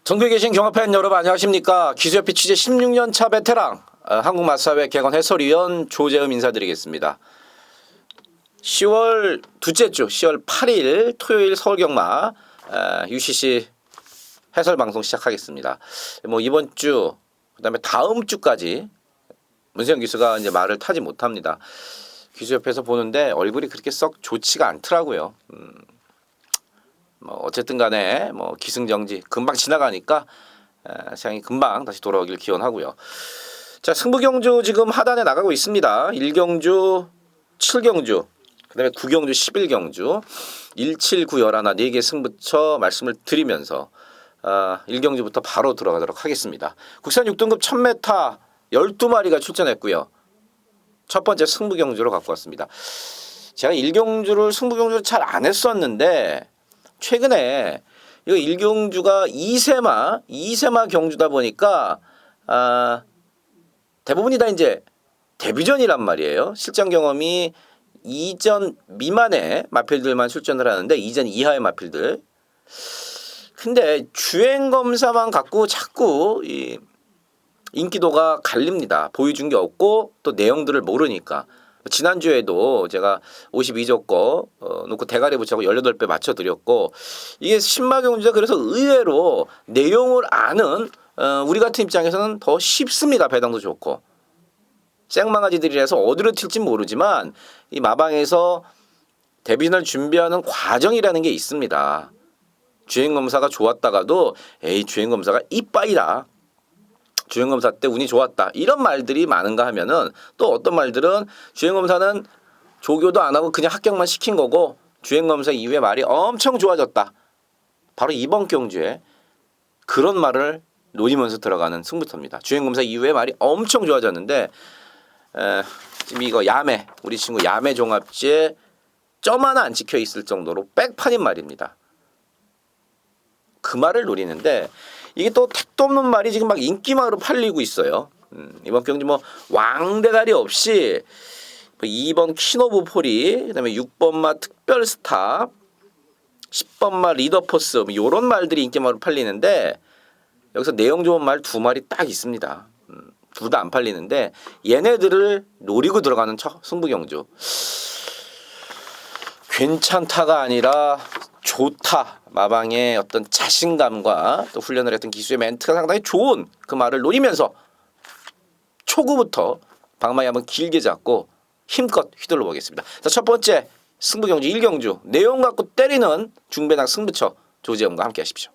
전국에 계신 경합팬 여러분 안녕하십니까. 기수협회 취재 16년 차 베테랑 한국마사회 개건 해설위원 조재음 인사드리겠습니다. 10월 둘째 주 10월 8일 토요일 서울경마 UCC 해설 방송 시작하겠습니다. 뭐 이번 주 그다음에 다음 주까지 문세영 기수가 이제 말을 타지 못합니다. 기수협회에서 보는데 얼굴이 그렇게 썩 좋지가 않더라고요. 뭐 어쨌든 간에 뭐 기승정지 금방 지나가니까 세상이 금방 다시 돌아오길 기원하고요. 자, 승부경주 지금 하단에 나가고 있습니다. 1경주, 7경주, 그다음에 9경주, 11경주, 1, 7, 9, 11, 4개 승부처 말씀을 드리면서 1경주부터 바로 들어가도록 하겠습니다. 국산 6등급 1000m 12마리가 출전했고요. 첫 번째 승부경주로 갖고 왔습니다. 제가 1경주를 승부경주를 잘 안 했었는데 최근에 이거 1경주가 2세마 경주다 보니까 대부분이 다 이제 데뷔전이란 말이에요. 실전 경험이 2전 미만의 마필들만 출전을 하는데 2전 이하의 마필들. 근데 주행 검사만 갖고 자꾸 이 인기도가 갈립니다. 보여준 게 없고 또 내용들을 모르니까. 지난주에도 제가 52조 거 놓고 대가리 붙이고 18배 맞춰드렸고 이게 신마경주가 그래서 의외로 내용을 아는 우리 같은 입장에서는 더 쉽습니다. 배당도 좋고 생망아지들이라서 어디로 튈지 모르지만 이 마방에서 데뷔전을 준비하는 과정이라는 게 있습니다. 주행검사가 좋았다가도 에이 주행검사가 이빠이다. 주행검사 때 운이 좋았다. 이런 말들이 많은가 하면은 또 어떤 말들은 주행검사는 조교도 안 하고 그냥 합격만 시킨 거고 주행검사 이후에 말이 엄청 좋아졌다. 바로 이번 경주에 그런 말을 노리면서 들어가는 승부터입니다. 주행검사 이후에 말이 엄청 좋아졌는데 지금 이거 야매 우리 친구 야매 종합지에 점 하나 안 찍혀 있을 정도로 백판인 말입니다. 그 말을 노리는데 이게 또 택도 없는 말이 지금 막 인기말로 팔리고 있어요. 이번 경기 뭐 왕대가리 없이 2번 키노브 포리, 그다음에 6번마 특별스타, 10번마 리더포스 뭐 이런 말들이 인기말로 팔리는데 여기서 내용 좋은 말 2마리 딱 있습니다. 둘 다 안 팔리는데 얘네들을 노리고 들어가는 승부경주. 괜찮다가 아니라 좋다. 마방의 어떤 자신감과 또 훈련을 했던 기수의 멘트가 상당히 좋은 그 말을 노리면서 초구부터 방망이 한번 길게 잡고 힘껏 휘둘러 보겠습니다. 자, 첫 번째 승부경주 1경주 내용 갖고 때리는 중배당 승부처 조재음과 함께 하십시오.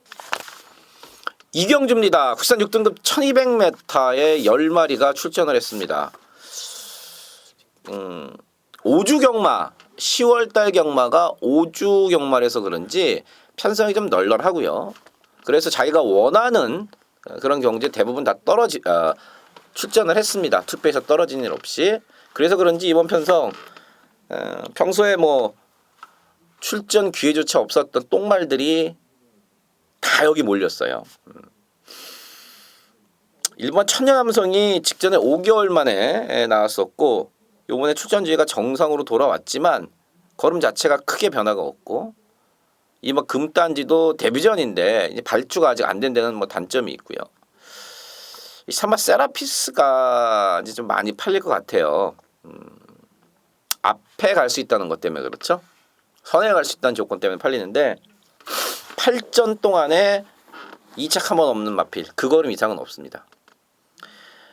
2경주입니다. 국산 6등급 1200m에 10마리가 출전을 했습니다. 5주 경마 10월달 경마가 5주 경마라서 그런지 편성이 좀 널널하고요. 그래서 자기가 원하는 그런 경주에 대부분 다 출전을 했습니다. 투표에서 떨어진 일 없이. 그래서 그런지 이번 편성 평소에 뭐 출전 기회조차 없었던 똥말들이 다 여기 몰렸어요. 일본 천년함성이 직전에 5개월 만에 나왔었고 요번에 출전주의가 정상으로 돌아왔지만 걸음 자체가 크게 변화가 없고 이 뭐 금단지도 데뷔전인데 이제 발주가 아직 안 된 데는 뭐 단점이 있고요. 이 사마 세라피스가 이제 좀 많이 팔릴 것 같아요. 앞에 갈 수 있다는 것 때문에 그렇죠. 선에 갈 수 있다는 조건 때문에 팔리는데 8전 동안에 2착 한 번 없는 마필 그 걸음 이상은 없습니다.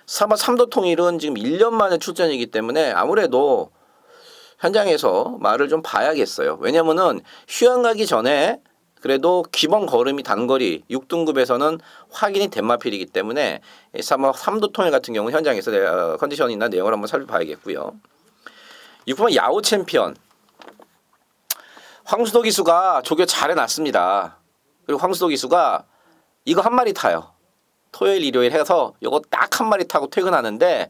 사마 3도 통일은 지금 1년 만에 출전이기 때문에 아무래도 현장에서 말을 좀 봐야겠어요. 왜냐면은 휴양 가기 전에 그래도 기본 걸음이 단거리 6등급에서는 확인이 된 마필이기 때문에 사마 3도 통일 같은 경우 현장에서 컨디션이나 내용을 한번 살펴봐야겠고요. 6번 야오 챔피언 황수도 기수가 조교 잘 해놨습니다. 그리고 황수도 기수가 이거 한 마리 타요. 토요일 일요일 해서 이거 딱 한 마리 타고 퇴근하는데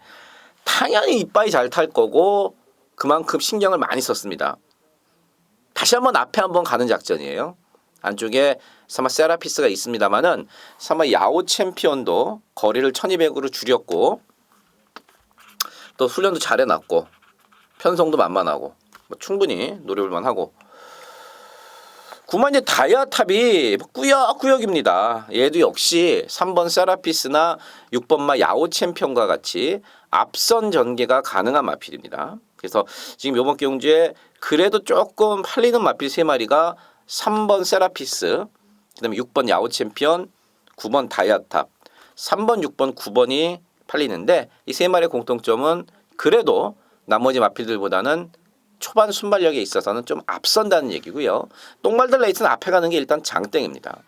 당연히 이빠이 잘 탈 거고 그만큼 신경을 많이 썼습니다. 다시 한번 앞에 한번 가는 작전이에요. 안쪽에 사마 세라피스가 있습니다만은 사마 야오 챔피언도 거리를 1200으로 줄였고 또 훈련도 잘 해놨고 편성도 만만하고 뭐 충분히 노려볼만 하고 9번 이제 다이아탑이 꾸역꾸역입니다. 얘도 역시 3번 세라피스나 6번마 야오 챔피언과 같이 앞선 전개가 가능한 마필입니다. 그래서 지금 이번 경주에 그래도 조금 팔리는 마필 3마리가 3번 세라피스, 그다음에 6번 야오 챔피언, 9번 다이아탑, 3번, 6번, 9번이 팔리는데 이 3마리의 공통점은 그래도 나머지 마필들보다는 초반 순발력에 있어서는 좀 앞선다는 얘기고요. 똥말들 레이스는 앞에 가는 게 일단 장땡입니다.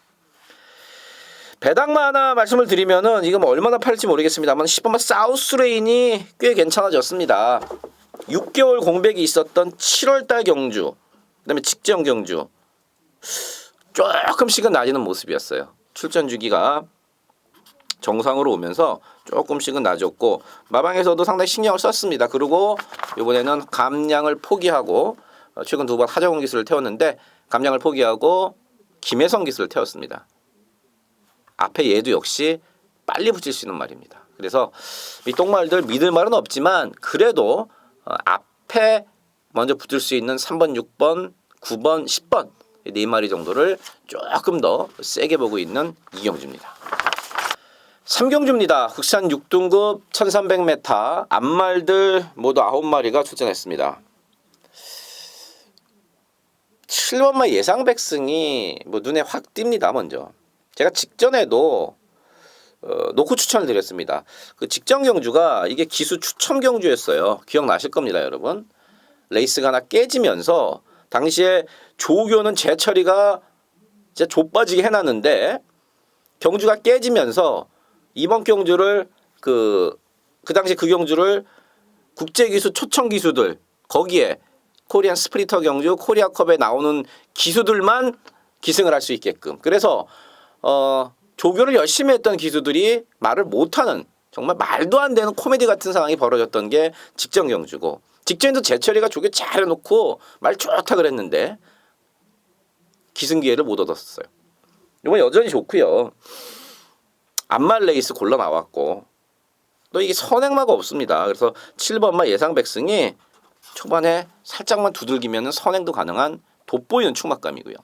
배당마 하나 말씀을 드리면은 이거 뭐 얼마나 팔릴지 모르겠습니다만 10번마 사우스레인이 꽤 괜찮아졌습니다. 6개월 공백이 있었던 7월달 경주, 그다음에 직전 경주 조금씩은 낮아지는 모습이었어요. 출전 주기가 정상으로 오면서 조금씩은 낮았고 마방에서도 상당히 신경을 썼습니다. 그리고 이번에는 감량을 포기하고 최근 2번 하정훈 기수를 태웠는데 감량을 포기하고 김혜성 기수를 태웠습니다. 앞에 얘도 역시 빨리 붙일 수 있는 말입니다. 그래서 이 똥말들 믿을 말은 없지만 그래도 앞에 먼저 붙을 수 있는 3번, 6번, 9번, 10번 4마리 정도를 조금 더 세게 보고 있는 이경주입니다. 3경주입니다. 국산 6등급 1300m 앞말들 모두 9마리가 출전했습니다. 7번마 예상백승이 뭐 눈에 확 띕니다. 먼저 제가 직전에도 놓고 추천을 드렸습니다. 그 직전 경주가 이게 기수 추첨 경주였어요. 기억나실 겁니다, 여러분. 레이스가 하나 깨지면서 당시에 조교는 제철이가 진짜 좆빠지게 해놨는데 경주가 깨지면서 이번 경주를 그 당시 그 경주를 국제기수 초청 기수들 거기에 코리안 스프리터 경주 코리아컵에 나오는 기수들만 기승을 할 수 있게끔 그래서 조교를 열심히 했던 기수들이 말을 못하는 정말 말도 안 되는 코미디 같은 상황이 벌어졌던 게 직전 경주고 직전에도 제철이가 조교 잘 해놓고 말 좋다 그랬는데 기승 기회를 못 얻었어요. 이번 여전히 좋고요. 앞말 레이스 골라 나왔고 또 이게 선행마가 없습니다. 그래서 7번마 예상백승이 초반에 살짝만 두들기면 선행도 가능한 돋보이는 충막감이고요.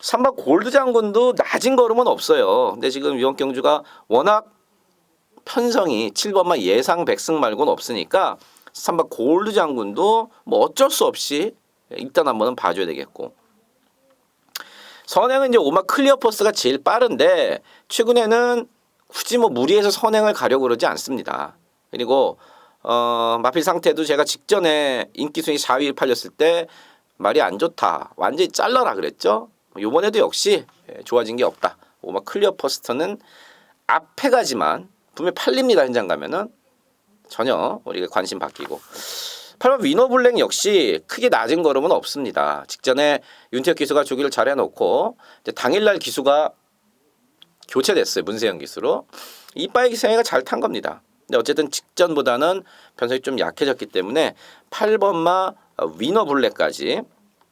3번 골드 장군도 낮은 걸음은 없어요. 근데 지금 이번 경주가 워낙 편성이 7번마 예상백승 말고는 없으니까 3번 골드 장군도 뭐 어쩔 수 없이 일단 한번은 봐줘야 되겠고 선행은 이제 5마 클리어 퍼스가 제일 빠른데 최근에는 굳이 뭐 무리해서 선행을 가려고 그러지 않습니다. 그리고 마필 상태도 제가 직전에 인기순위 4위 팔렸을 때 말이 안 좋다. 완전히 잘라라 그랬죠. 이번에도 역시 좋아진 게 없다. 5마 클리어 퍼스트는 앞에 가지만 분명히 팔립니다. 현장 가면은 전혀 우리가 관심 바뀌고 8번 위너블랙 역시 크게 낮은 걸음은 없습니다. 직전에 윤태혁 기수가 조기를 잘 해놓고 이제 당일날 기수가 교체됐어요. 문세영 기수로. 이빠이 기생이가 잘 탄 겁니다. 근데 어쨌든 직전보다는 변속이 좀 약해졌기 때문에 8번마 위너블랙까지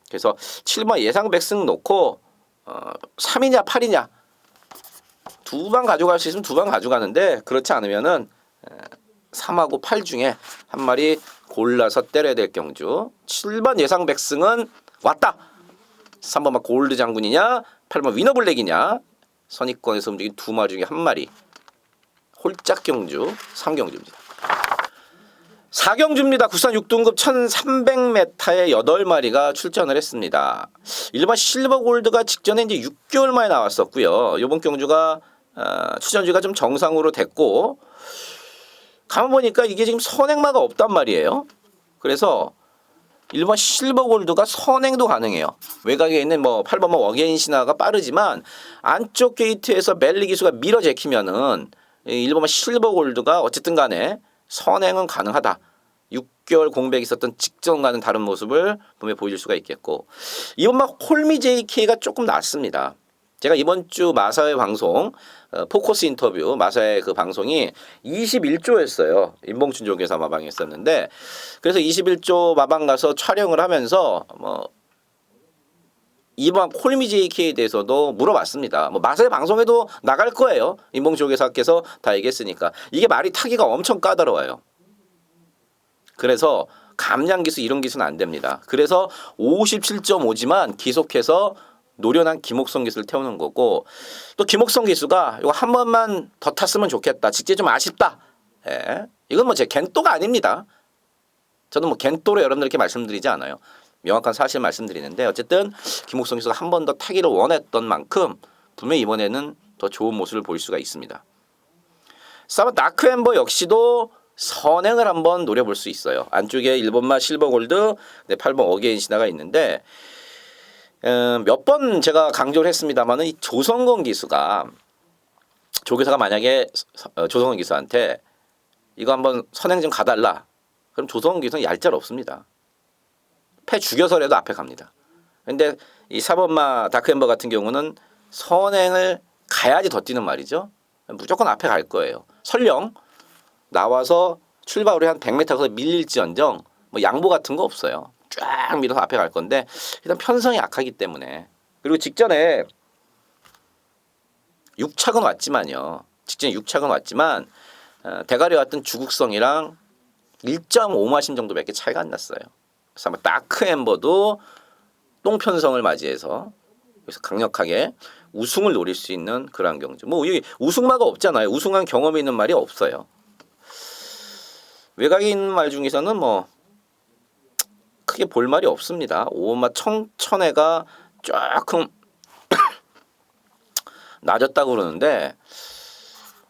그래서 7번 예상 백승 놓고 3이냐 8이냐 두 방 가져갈 수 있으면 두 방 가져가는데 그렇지 않으면은 3하고 8 중에 한 마리 골라서 때려야 될 경주. 7번 예상 백승은 왔다. 3번만 골드 장군이냐 8번 위너블랙이냐 선입권에서 움직인 2마리 중에 한 마리 홀짝 경주 3경주입니다. 4경주입니다. 국산 6등급 1300m에 8마리가 출전을 했습니다. 일반 실버 골드가 직전에 이제 6개월 만에 나왔었고요. 이번 경주가 출전주가 좀 정상으로 됐고 가만 보니까 이게 지금 선행마가 없단 말이에요. 그래서 일반 실버 골드가 선행도 가능해요. 외곽에 있는 뭐 8번마 워게인 신화가 빠르지만 안쪽 게이트에서 멜리 기수가 밀어 제키면은 일본마 실버 골드가 어쨌든 간에 선행은 가능하다. 6개월 공백이 있었던 직전과는 다른 모습을 분명히 보여줄 수가 있겠고 이번마 홀미 JK가 조금 낫습니다. 제가 이번 주 마사회 방송 포커스 인터뷰 마사회 그 방송이 21조였어요. 임봉춘 조교사 마방에 있었는데 그래서 21조 마방 가서 촬영을 하면서 뭐 이번 홀미 JK에 대해서도 물어봤습니다. 뭐 마사회 방송에도 나갈 거예요. 임봉춘 조교사께서 다 얘기했으니까 이게 말이 타기가 엄청 까다로워요. 그래서 감량기수 이런 기수는 안 됩니다. 그래서 57.5지만 계속해서 노련한 김옥성 기수를 태우는 거고 또 김옥성 기수가 이거 한 번만 더 탔으면 좋겠다. 직제 좀 아쉽다. 예. 이건 뭐 제 겐또가 아닙니다. 저는 뭐 겐또로 여러분들께 말씀드리지 않아요. 명확한 사실 말씀드리는데 어쨌든 김옥성 기수가 한 번 더 타기를 원했던 만큼 분명히 이번에는 더 좋은 모습을 보일 수가 있습니다. 4번 다크엠버 역시도 선행을 한번 노려볼 수 있어요. 안쪽에 1번마 실버골드, 8번 어게인 신화가 있는데 몇 번 제가 강조를 했습니다만은 이 조성건 기수가 조교사가 만약에 조성건 기수한테 이거 한번 선행 좀 가달라. 그럼 조성건 기수는 얄짤 없습니다. 패 죽여서라도 앞에 갑니다. 근데 이 4번마 다크엠버 같은 경우는 선행을 가야지 더 뛰는 말이죠. 무조건 앞에 갈 거예요. 설령 나와서 출발이 한 100m 가서 밀릴지언정 뭐 양보 같은 거 없어요. 쫙 밀어서 앞에 갈 건데 일단 편성이 약하기 때문에 그리고 직전에 6착은 왔지만요. 직전에 6착은 왔지만 대가리 왔던 주국성이랑 1.5마신 정도밖에 차이가 안 났어요. 그래서 아마 다크엠버도 똥편성을 맞이해서 그래서 강력하게 우승을 노릴 수 있는 그러한 경주. 뭐 여기 우승마가 없잖아요. 우승한 경험이 있는 말이 없어요. 외곽에 있는 말 중에서는 뭐 크게 볼 말이 없습니다. 5번마 청천해가 조금 낮았다고 그러는데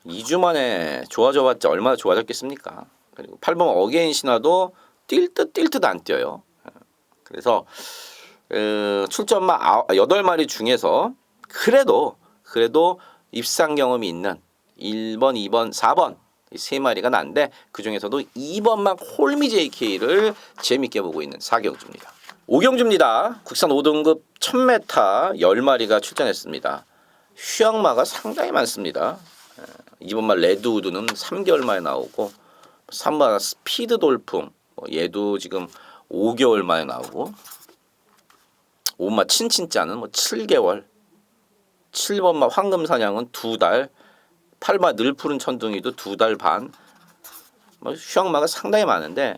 2주 만에 좋아져봤자 얼마나 좋아졌겠습니까? 그리고 8번 어게인 신화도 뛸 듯 안 뛰어요. 그래서 출전마 8마리 중에서 그래도 입상 경험이 있는 1번, 2번, 4번 이 3마리가 난데 그중에서도 2번만 홀미 JK를 재밌게 보고 있는 4경주입니다. 5경주입니다. 국산 5등급 1000m 10마리가 출전했습니다. 휴양마가 상당히 많습니다. 2번마 레드우드는 3개월 만에 나오고 3번 스피드 돌풍 얘도 지금 5개월 만에 나오고 5번마 친친짜는 뭐 7개월 7번마 황금사냥은 2달 8번 늘푸른 천둥이도 2달 반 뭐 휴양마가 상당히 많은데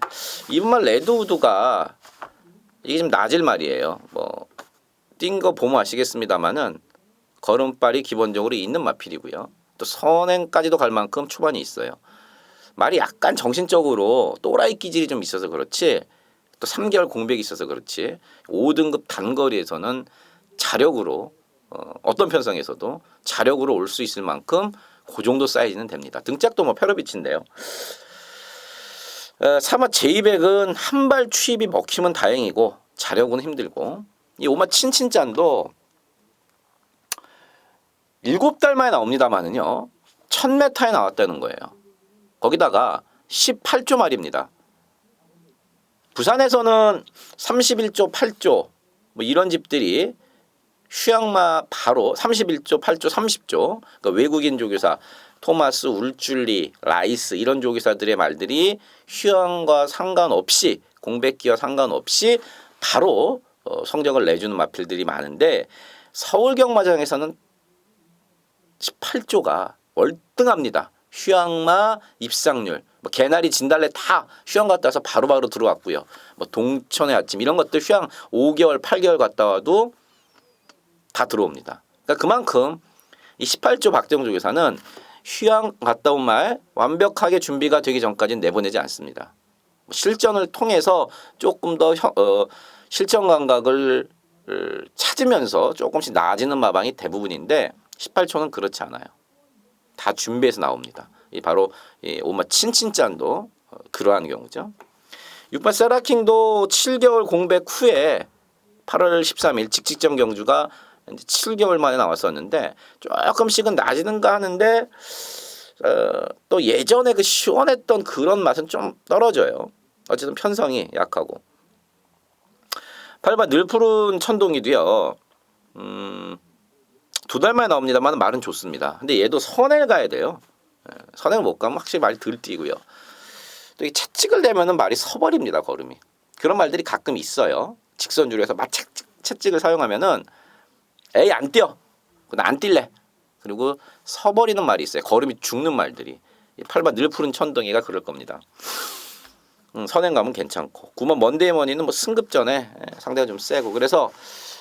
2번마 레드우드가 이게 좀 낮을 말이에요. 뭐 뛴 거 보면 아시겠습니다만은 걸음발이 기본적으로 있는 마필이고요. 또 선행까지도 갈 만큼 초반이 있어요. 말이 약간 정신적으로 또라이 기질이 좀 있어서 그렇지 또 3개월 공백이 있어서 그렇지 5등급 단거리에서는 자력으로 어떤 편성에서도 자력으로 올 수 있을 만큼 그 정도 사이즈는 됩니다. 등짝도 뭐 페러비치인데요. 3화 제이백은 한 발 추입이 먹히면 다행이고 자력은 힘들고 이 5마 친친짠도 7달 만에 나옵니다만은요 1000m에 나왔다는 거예요. 거기다가 18조 말입니다. 부산에서는 31조 8조 뭐 이런 집들이 휴양마 바로 31조 8조 30조 그러니까 외국인 조교사 토마스 울줄리 라이스 이런 조교사들의 말들이 휴양과 상관없이 공백기와 상관없이 바로 성적을 내주는 마필들이 많은데 서울 경마장에서는 18조가 월등합니다. 휴양마 입상률, 뭐 개나리 진달래 다 휴양 갔다 와서 바로바로 들어왔고요. 뭐 동천의 아침 이런 것들 휴양 5개월, 8개월 갔다 와도 다 들어옵니다. 그러니까 그만큼 이 18조 박정우 조교사는 휴양 갔다 온 말 완벽하게 준비가 되기 전까지는 내보내지 않습니다. 실전을 통해서 조금 더 실전 감각을 찾으면서 조금씩 나아지는 마방이 대부분인데 18초는 그렇지 않아요. 다 준비해서 나옵니다. 이 바로 이 오마 친친짠도 그러한 경우죠. 6번 세라킹도 7개월 공백 후에 8월 13일 직직전 경주가 이제 7개월 만에 나왔었는데 조금씩은 나아지는가 하는데 또 예전에 그 시원했던 그런 맛은 좀 떨어져요. 어쨌든 편성이 약하고 8번 늘푸른 천동이도요. 2달 만에 나옵니다만 말은 좋습니다. 근데 얘도 선행을 가야 돼요. 선행을 못 가면 확실히 말이 덜 뛰고요. 또 이 채찍을 대면은 말이 서버립니다. 걸음이. 그런 말들이 가끔 있어요. 직선주로해서 막 채찍을 사용하면은 에이 안 뛰어. 나 안 뛸래. 그리고 서버리는 말이 있어요. 걸음이 죽는 말들이. 8번 늘푸른 천둥이가 그럴 겁니다. 선행감은 괜찮고 9번 먼데이머니는 뭐 승급전에 상대가 좀 세고 그래서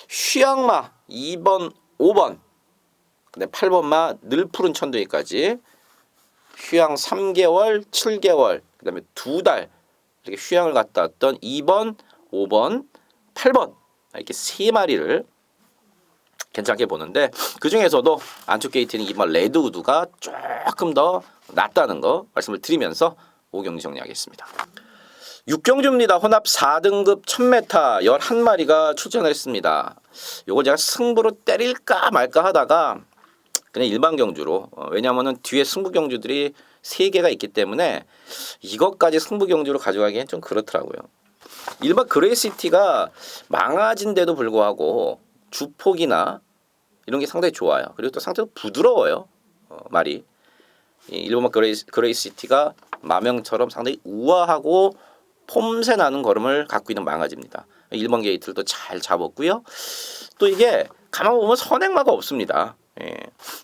휴양마 2번 5번 근데 8번마 늘 푸른 천둥이까지 휴양 3개월 7개월 그 다음에 2달 이렇게 휴양을 갔다 왔던 2번 5번 8번 이렇게 3마리를 괜찮게 보는데 그 중에서도 안쪽 게이트는 2번 레드우드가 조금 더 낫다는 거 말씀을 드리면서 5경기 정리하겠습니다. 6경주입니다. 혼합 4등급 1000m 11마리가 출전을 했습니다. 요걸 제가 승부로 때릴까 말까 하다가 그냥 일반 경주로 왜냐하면 뒤에 승부 경주들이 3개가 있기 때문에 이것까지 승부 경주로 가져가기엔 좀 그렇더라고요. 일반 그레이시티가 망아진데도 불구하고 주폭이나 이런 게 상당히 좋아요. 그리고 또 상당히 부드러워요. 말이. 일본만 그레이시티가 마명처럼 상당히 우아하고 폼새 나는 걸음을 갖고 있는 망아지입니다. 1번 게이트를 또 잘 잡았고요. 또 이게 가만 보면 선행마가 없습니다.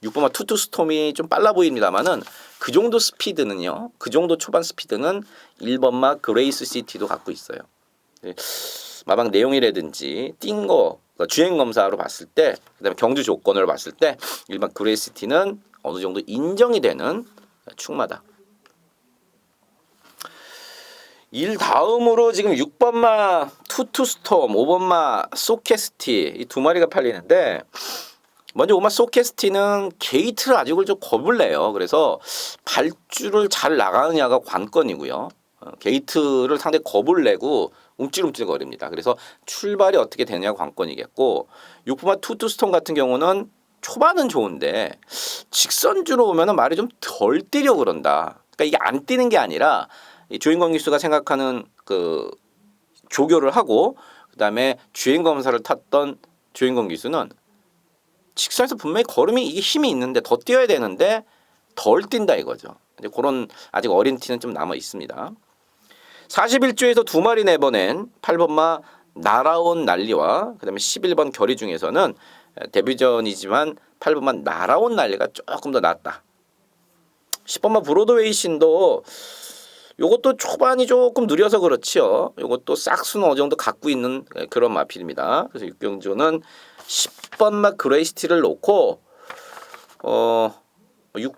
6번마 투투스톰이 좀 빨라 보입니다만은 그 정도 스피드는요. 그 정도 초반 스피드는 1번마 그레이스시티도 갖고 있어요. 마방 내용이라든지 뛴 거 주행 검사로 봤을 때 그다음에 경주 조건을 봤을 때 일반 그레이시티는 어느 정도 인정이 되는 충마다. 다음으로 지금 6번마 투투스톰, 5번마 소캐스티 이 두 마리가 팔리는데 먼저 5번 소캐스티는 게이트를 아직을 좀 겁을 내요. 그래서 발주를 잘 나가느냐가 관건이고요. 게이트를 상당히 겁을 내고 움찔움찔거립니다. 그래서 출발이 어떻게 되느냐가 관건이겠고 6번마 투투스톰 같은 경우는 초반은 좋은데 직선주로 오면은 말이 좀 덜 뛰려 그런다. 그러니까 이게 안 뛰는 게 아니라 이 주행검 기수가 생각하는 그 조교를 하고 그다음에 주행 검사를 탔던 주행검 기수는 직선에서 분명히 걸음이 이게 힘이 있는데 더 뛰어야 되는데 덜 뛴다 이거죠. 이제 그런 아직 어린 티는 좀 남아 있습니다. 41주에서 2마리 내보낸 8번마 날아온 난리와 그다음에 11번 결의 중에서는 데뷔전이지만 8번만 날아온 난리가 조금 더 낫다. 10번만 브로드웨이 신도 요것도 초반이 조금 느려서 그렇지요. 요것도 싹수는 어느 정도 갖고 있는 그런 마필입니다. 그래서 6경주는 10번만 그레이시티를 놓고 6번,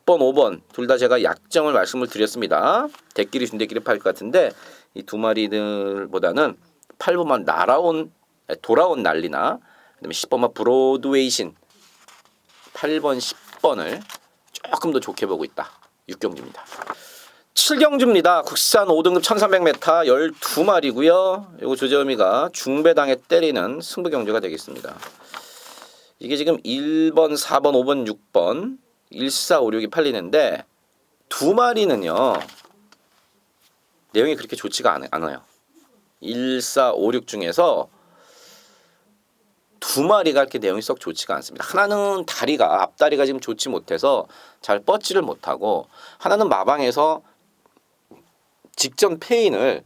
5번 둘 다 제가 약점을 말씀을 드렸습니다. 대끼리 준대끼리 팔 것 같은데 이 두 마리들보다는 8번만 돌아온 난리나 그다음에 10번만 브로드웨이 신 8번, 10번을 조금 더 좋게 보고 있다. 6경주입니다. 7경주입니다. 국산 5등급 1300m 12마리고요. 요거 조재범이가 중배당에 때리는 승부 경주가 되겠습니다. 이게 지금 1번, 4번, 5번, 6번 1456이 팔리는데 두 마리는요. 내용이 그렇게 좋지가 않아요. 1456 중에서 두 마리가 이렇게 내용이 썩 좋지가 않습니다. 하나는 앞다리가 지금 좋지 못해서 잘 뻗지를 못하고 하나는 마방에서 직전 페인을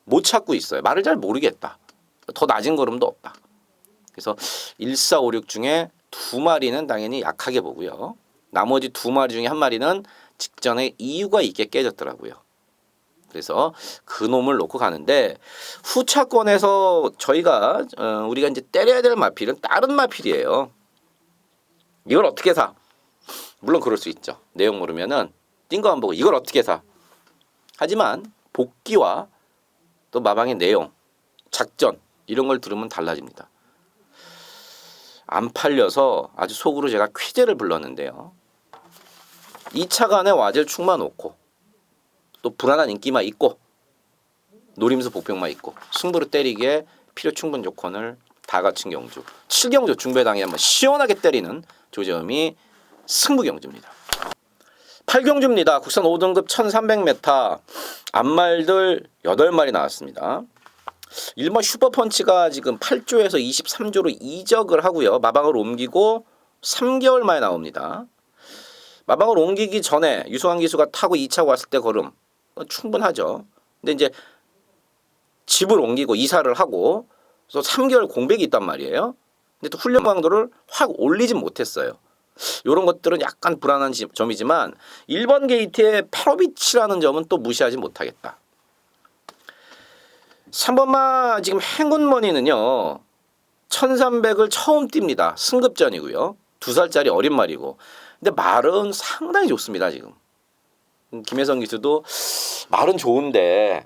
못 찾고 있어요. 말을 잘 모르겠다. 더 낮은 걸음도 없다. 그래서 1456 중에 두 마리는 당연히 약하게 보고요. 나머지 두 마리 중에 한 마리는 직전에 이유가 있게 깨졌더라고요. 그래서 그 놈을 놓고 가는데 후차권에서 우리가 이제 때려야 될 마필은 다른 마필이에요. 이걸 어떻게 사? 물론 그럴 수 있죠. 내용 모르면은 뛴 거 안 보고 이걸 어떻게 사? 하지만 복귀와 또 마방의 내용, 작전 이런 걸 들으면 달라집니다. 안 팔려서 아주 속으로 제가 퀴즈를 불렀는데요. 2차간에 와젤 충만 놓고 또 불안한 인기만 있고 노림수 복병만 있고 승부를 때리기에 필요 충분 조건을 다 갖춘 경주 7경주 중배당에 한번 시원하게 때리는 조재범이 승부 경주입니다. 8경주입니다. 국산 5등급 1300m 앞말들 8마리 나왔습니다. 1번 슈퍼펀치가 지금 8조에서 23조로 이적을 하고요. 마방을 옮기고 3개월 만에 나옵니다. 마방을 옮기기 전에 유승환 기수가 타고 2차 왔을 때 걸음 충분하죠. 근데 이제 집을 옮기고 이사를 하고 또 3개월 공백이 있단 말이에요. 근데 또 훈련 강도를 확 올리진 못했어요. 이런 것들은 약간 불안한 점이지만 1번 게이트의 페로비치라는 점은 또 무시하지 못하겠다. 3번마 지금 행운머니는요. 1300을 처음 띱니다. 승급전이고요. 2살짜리 어린 말이고. 근데 말은 상당히 좋습니다. 지금. 김혜성 기수도 말은 좋은데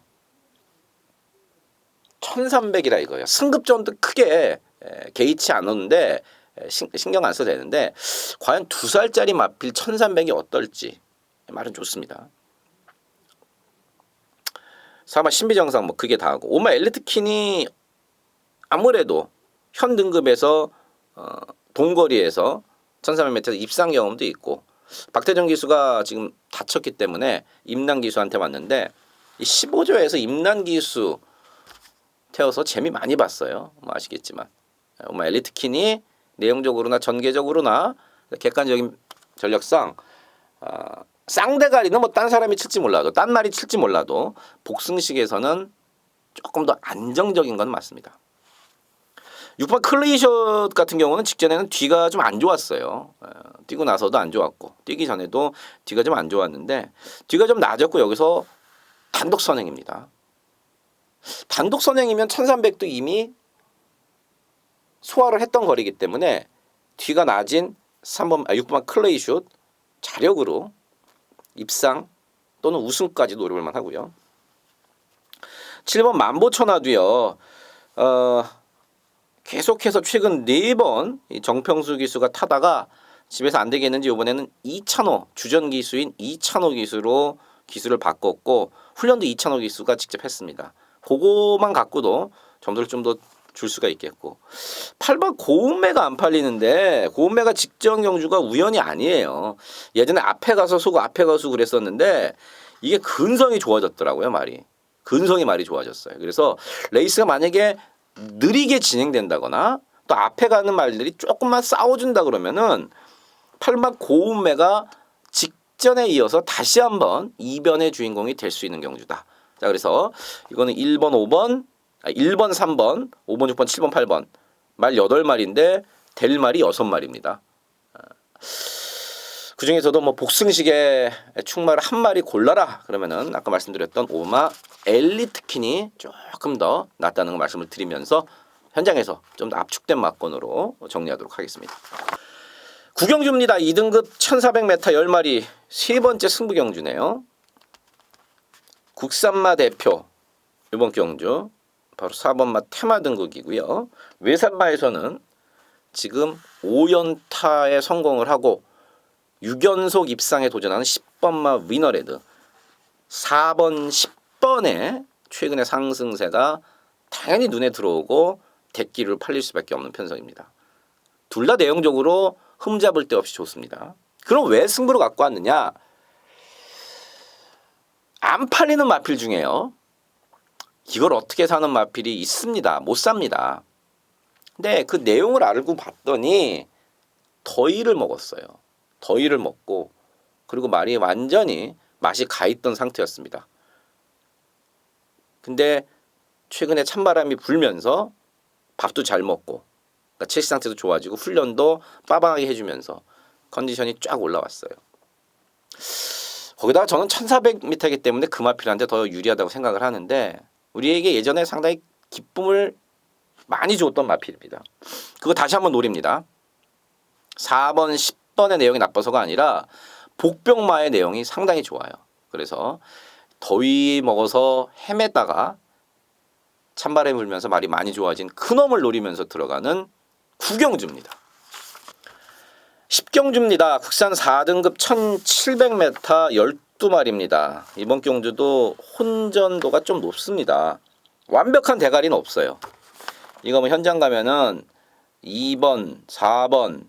1300이라 이거예요. 승급전도 크게 개의치 않았는데 신경 안 써도 되는데 과연 2살짜리 마필 1300이 어떨지 말은 좋습니다. 4번 신비정상 뭐 그게 다 하고 5번 엘리트킨이 아무래도 현 등급에서 동거리에서 1300m 입상 경험도 있고 박태정 기수가 지금 다쳤기 때문에 임난 기수한테 왔는데 이 15조에서 임난 기수 태워서 재미 많이 봤어요. 뭐 아시겠지만 5번 엘리트킨이 내용적으로나 전개적으로나 객관적인 전력상 쌍대가리는 뭐 딴 사람이 칠지 몰라도 딴 말이 칠지 몰라도 복승식에서는 조금 더 안정적인 건 맞습니다. 6번 클레이숏 같은 경우는 직전에는 뒤가 좀 안 좋았어요. 뛰고 나서도 안 좋았고 뛰기 전에도 뒤가 좀 안 좋았는데 뒤가 좀 나아졌고 여기서 단독 선행입니다. 단독 선행이면 1300도 이미 소화를 했던 거리이기 때문에 뒤가 낮은 6번 클레이숏 자력으로 입상 또는 우승까지 노려볼 만하고요. 7번 만보천하도요. 계속해서 최근 4번 정평수 기수가 타다가 집에서 안 되겠는지 이번에는 이찬호 주전 기수인 이찬호 기수로 기수를 바꿨고 훈련도 이찬호 기수가 직접 했습니다. 그거만 갖고도 점수를 좀 더 줄 수가 있겠고 8번 고운매가 안 팔리는데 고운매가 직전 경주가 우연이 아니에요. 예전에 앞에 가서 쏘고 앞에 가서 그랬었는데 이게 근성이 좋아졌더라고요. 말이 근성이 말이 좋아졌어요. 그래서 레이스가 만약에 느리게 진행된다거나 또 앞에 가는 말들이 조금만 싸워준다 그러면은 8번 고운매가 직전에 이어서 다시 한번 이변의 주인공이 될 수 있는 경주다. 자, 그래서 이거는 1번, 5번, 1번, 3번, 5번, 6번, 7번, 8번 말 8마리인데 될 말이 6마리입니다. 그 중에서도 뭐 복승식에 충마를 한 마리 골라라 그러면은 아까 말씀드렸던 오마 엘리트킨이 조금 더 낫다는 걸 말씀을 드리면서 현장에서 좀 더 압축된 막건으로 정리하도록 하겠습니다. 구경주입니다. 2등급 1400m 10마리 세 번째 승부경주네요. 국산마 대표 이번 경주 바로 4번마 테마 등극이고요. 외산마에서는 지금 5연타에 성공을 하고 6연속 입상에 도전하는 10번마 위너레드 4번 10번의 최근의 상승세가 당연히 눈에 들어오고 대기를 팔릴 수밖에 없는 편성입니다. 둘 다 내용적으로 흠잡을 데 없이 좋습니다. 그럼 왜 승부를 갖고 왔느냐? 안 팔리는 마필 중에요. 이걸 어떻게 사는 마필이 있습니다. 못 삽니다. 근데 그 내용을 알고 봤더니 더위를 먹었어요. 더위를 먹고 그리고 말이 완전히 맛이 가있던 상태였습니다. 근데 최근에 찬바람이 불면서 밥도 잘 먹고 그러니까 체식 상태도 좋아지고 훈련도 빠방하게 해주면서 컨디션이 쫙 올라왔어요. 거기다가 저는 1400m이기 때문에 그 마필한테 더 유리하다고 생각을 하는데 우리에게 예전에 상당히 기쁨을 많이 줬던 마필입니다. 그거 다시 한번 노립니다. 4번, 10번의 내용이 나빠서가 아니라 복병마의 내용이 상당히 좋아요. 그래서 더위 먹어서 헤맸다가 찬바람이 불면서 말이 많이 좋아진 큰놈을 노리면서 들어가는 구경주입니다. 10경주입니다. 국산 4등급 1700m 12마리입니다. 이번 경주도 혼전도가 좀 높습니다. 완벽한 대가리는 없어요. 이거 뭐 현장 가면은 2번, 4번,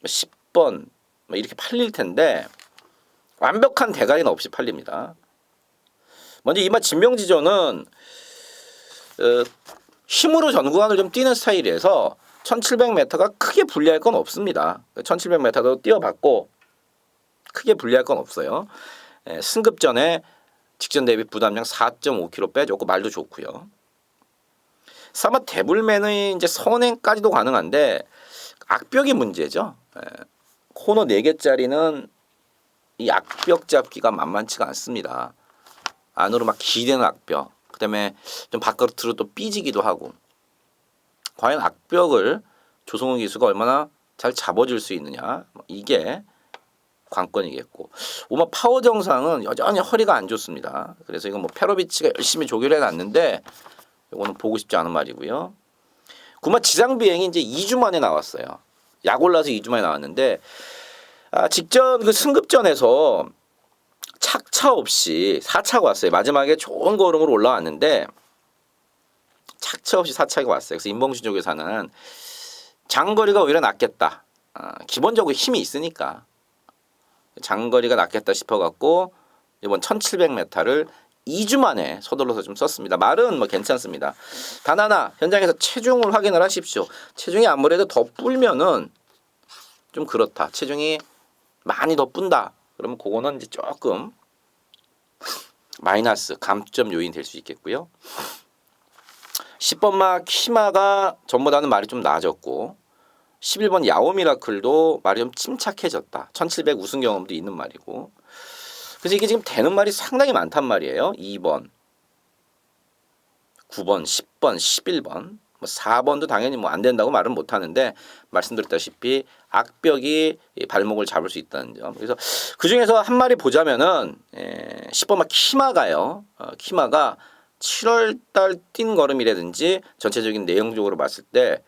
10번 뭐 이렇게 팔릴 텐데 완벽한 대가리는 없이 팔립니다. 먼저 이마 진명지조는 힘으로 전구간을 좀 뛰는 스타일이라서 1700m가 크게 불리할 건 없습니다. 1700m도 뛰어봤고 크게 불리할 건 없어요. 승급 전에 직전 대비 부담량 4.5kg 빼줬고 말도 좋고요. 사마 대불맨의 이제 선행까지도 가능한데 악벽이 문제죠. 코너 4개짜리는 이 악벽 잡기가 만만치가 않습니다. 안으로 막 기대는 악벽. 그다음에 좀 바깥으로 또 삐지기도 하고 과연 악벽을 조성우 기수가 얼마나 잘 잡아줄 수 있느냐 이게 관건이겠고 오마 파워 정상은 여전히 허리가 안 좋습니다. 그래서 이건 뭐 페로비치가 열심히 조결해 놨는데 이거는 보고 싶지 않은 말이고요. 구마 지상 비행이 이제 2주 만에 나왔어요. 약 올라서 2주 만에 나왔는데 직전 그 승급전에서 착차 없이 4차가 왔어요. 마지막에 좋은 걸음으로 올라왔는데 착차 없이 4차가 왔어요. 그래서 인봉신 쪽에서는 장거리가 오히려 낫겠다. 기본적으로 힘이 있으니까 장거리가 낫겠다 싶어갖고 이번 1700m를 2주 만에 서둘러서 좀 썼습니다. 말은 뭐 괜찮습니다. 단 하나 현장에서 체중을 확인을 하십시오. 체중이 아무래도 더 불면은 좀 그렇다. 체중이 많이 더 뿰다. 그러면 그거는 이제 조금 마이너스 감점 요인 될 수 있겠고요. 10번마 키마가 전보다는 말이 좀 나아졌고 11번 야오미라클도 말이 좀 침착해졌다. 1700 우승 경험도 있는 말이고 그래서 이게 지금 되는 말이 상당히 많단 말이에요. 2번, 9번, 10번, 11번, 뭐 4번도 당연히 뭐 안 된다고 말은 못 하는데 말씀드렸다시피 악벽이 발목을 잡을 수 있다는 점. 그래서 그 중에서 한 마리 보자면은 10번마 키마가요. 키마가 7월달 뛴 걸음이라든지 전체적인 내용적으로 봤을 때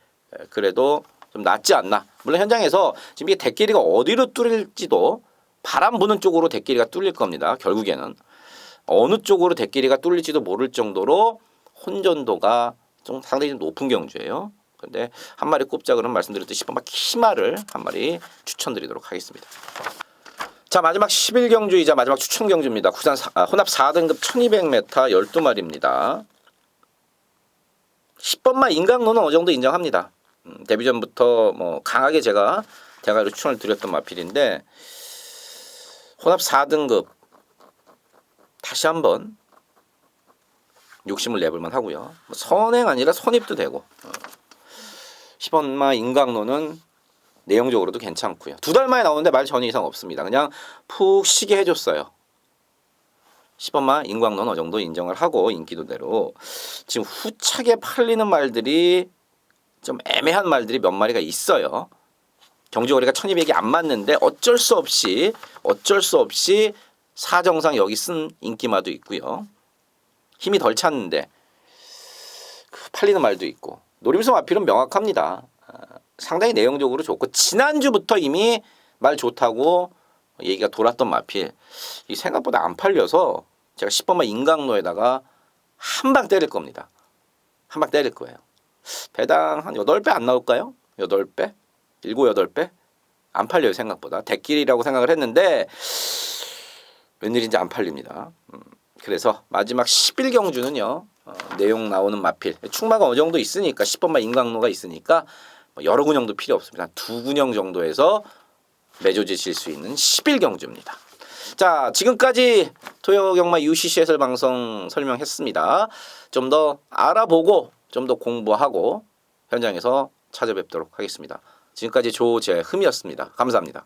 그래도 좀 낫지 않나. 물론 현장에서 지금 이게 대끼리가 어디로 뚫릴지도 바람 부는 쪽으로 대끼리가 뚫릴 겁니다. 결국에는 어느 쪽으로 대끼리가 뚫릴지도 모를 정도로 혼전도가 좀 상당히 높은 경주예요. 그런데 한 마리 꼽자 그러면 말씀드렸듯이 10번마 키마를 한 마리 추천드리도록 하겠습니다. 자 마지막 11경주이자 마지막 추천 경주입니다. 구산 혼합 4등급 1200m 12마리입니다. 10번마 인강로는 어느 정도 인정합니다. 데뷔전부터 뭐 강하게 제가 대가로 추천을 드렸던 마필인데 혼합 4등급 다시 한번 욕심을 내볼만 하고요. 선행 아니라 선입도 되고 10번마 인강로는 내용적으로도 괜찮고요. 2달 만에 나오는데 말 전혀 이상 없습니다. 그냥 푹 쉬게 해줬어요. 10번마 인강로는 어느 정도 인정을 하고 인기도대로 지금 후차게 팔리는 말들이 좀 애매한 말들이 몇 마리가 있어요. 경주거리가 1200이 안 맞는데 어쩔 수 없이 사정상 여기 쓴 인기마도 있고요. 힘이 덜 찼는데 팔리는 말도 있고 노림수 마필은 명확합니다. 상당히 내용적으로 좋고 지난주부터 이미 말 좋다고 얘기가 돌았던 마필 이 생각보다 안 팔려서 제가 10번만 인강로에다가 한 방 때릴 겁니다. 한 방 때릴 거예요. 배당 한 8배 안 나올까요? 8배? 7, 8배? 안 팔려요 생각보다. 대길이라고 생각을 했는데 웬일인지 안 팔립니다. 그래서 마지막 11경주는요. 내용 나오는 마필. 충마가 어느 정도 있으니까 10번만 인강로가 있으니까 여러 군영도 필요 없습니다. 2군영 정도에서 매조지실 수 있는 11경주입니다. 자 지금까지 토요경마 UCC 해설 방송 설명했습니다. 좀 더 알아보고 좀 더 공부하고 현장에서 찾아뵙도록 하겠습니다. 지금까지 조재흠이었습니다. 감사합니다.